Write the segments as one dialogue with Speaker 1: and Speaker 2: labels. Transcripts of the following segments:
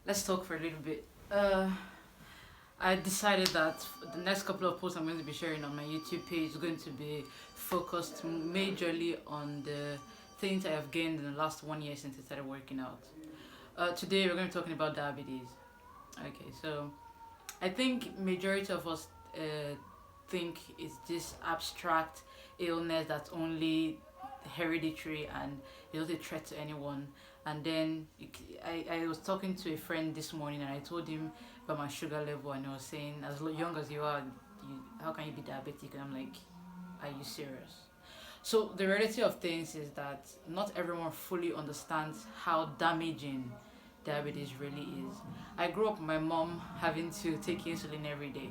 Speaker 1: Let's talk for a little bit. I decided that the next couple of posts I'm going to be sharing on my YouTube page is going to be focused majorly on the things I have gained in the last 1 year since I started working out. Today we're going to be talking about diabetes. Okay, so I think majority of us think it's this abstract illness that's only hereditary and is not a threat to anyone. And then I was talking to a friend this morning and I told him about my sugar level and I was saying, as young as you are, how can you be diabetic? And I'm like, are you serious? So the reality of things is that not everyone fully understands how damaging diabetes really is. I grew up with my mom having to take insulin every day.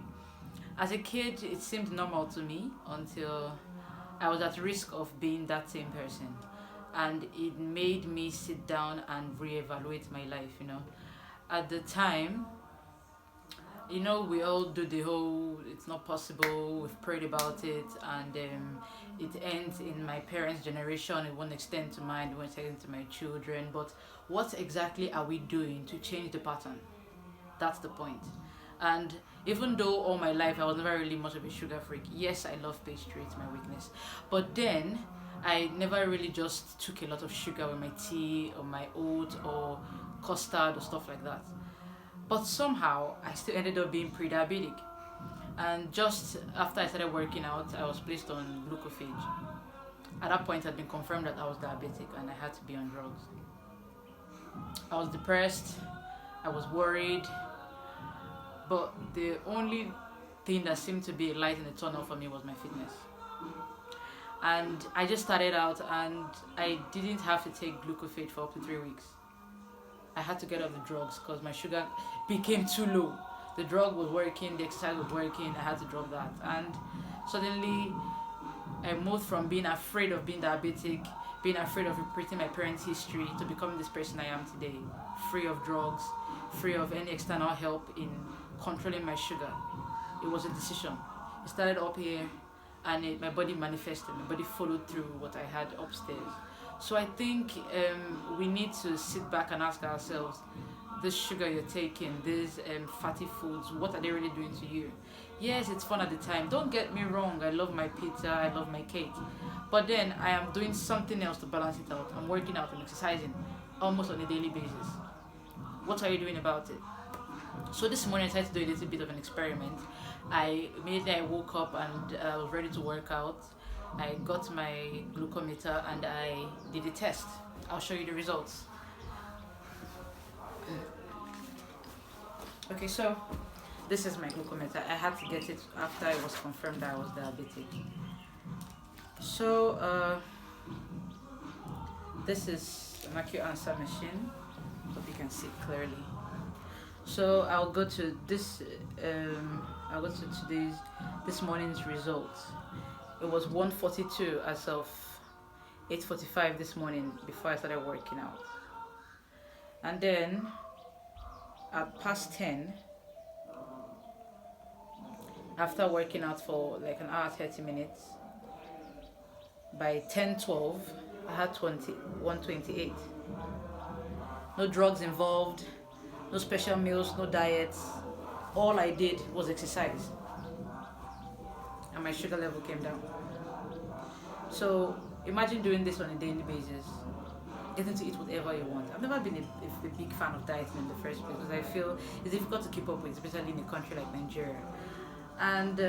Speaker 1: As a kid, it seemed normal to me until I was at risk of being that same person. And it made me sit down and reevaluate my life. At the time, we all do the whole it's not possible, we've prayed about it, and it ends in my parents' generation, it won't extend to mine, it won't extend to my children. But what exactly are we doing to change the pattern? That's the point. And even though all my life I was never really much of a sugar freak, yes, I love pastry, it's my weakness. But then I never really just took a lot of sugar with my tea or my oat or custard or stuff like that. But somehow I still ended up being pre-diabetic. And just after I started working out, I was placed on glucophage. At that point, it had been confirmed that I was diabetic and I had to be on drugs. I was depressed, I was worried, but the only thing that seemed to be a light in the tunnel for me was my fitness. And I just started out and I didn't have to take glucophage for up to 3 weeks. I had to get off the drugs because my sugar became too low. The drug was working, the exercise was working, I had to drop that. And suddenly I moved from being afraid of being diabetic, being afraid of repeating my parents' history, to becoming this person I am today. Free of drugs, free of any external help in controlling my sugar. It was a decision. It started up here and my body manifested, my body followed through what I had upstairs. So I think we need to sit back and ask ourselves, this sugar you're taking, these fatty foods, what are they really doing to you? Yes, it's fun at the time. Don't get me wrong, I love my pizza, I love my cake. But then I am doing something else to balance it out. I'm working out and exercising almost on a daily basis. What are you doing about it? So this morning I decided to do a little bit of an experiment. Immediately I woke up and I was ready to work out. I got my glucometer and I did a test. I'll show you the results. Okay, so this is my glucometer. I had to get it after it was confirmed that I was diabetic. So this is an accurate answer machine. Hope you can see it clearly. So I'll go to this. I'll go to this morning's results. It was 1:42 as of 8:45 this morning before I started working out. And then at past 10, after working out for like an hour 30 minutes, by 10:12 I had 128. No drugs involved, no special meals, no diets. All I did was exercise. And my sugar level came down. So imagine doing this on a daily basis, getting to eat whatever you want. I've never been a big fan of dieting in the first place because I feel it's difficult to keep up with, especially in a country like Nigeria. And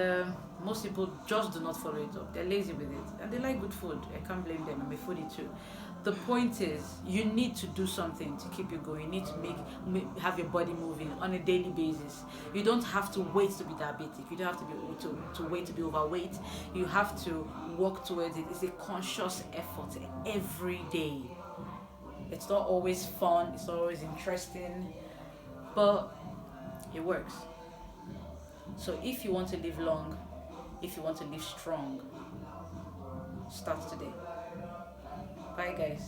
Speaker 1: most people just do not follow it up. They're lazy with it and they like good food. I can't blame them. I'm a foodie too. The point is, you need to do something to keep you going. You need to have your body moving on a daily basis. You don't have to wait to be diabetic. You don't have to wait to be overweight. You have to work towards it. It's a conscious effort every day. It's not always fun. It's not always interesting, but it works. So if you want to live long, if you want to live strong, start today. Bye guys.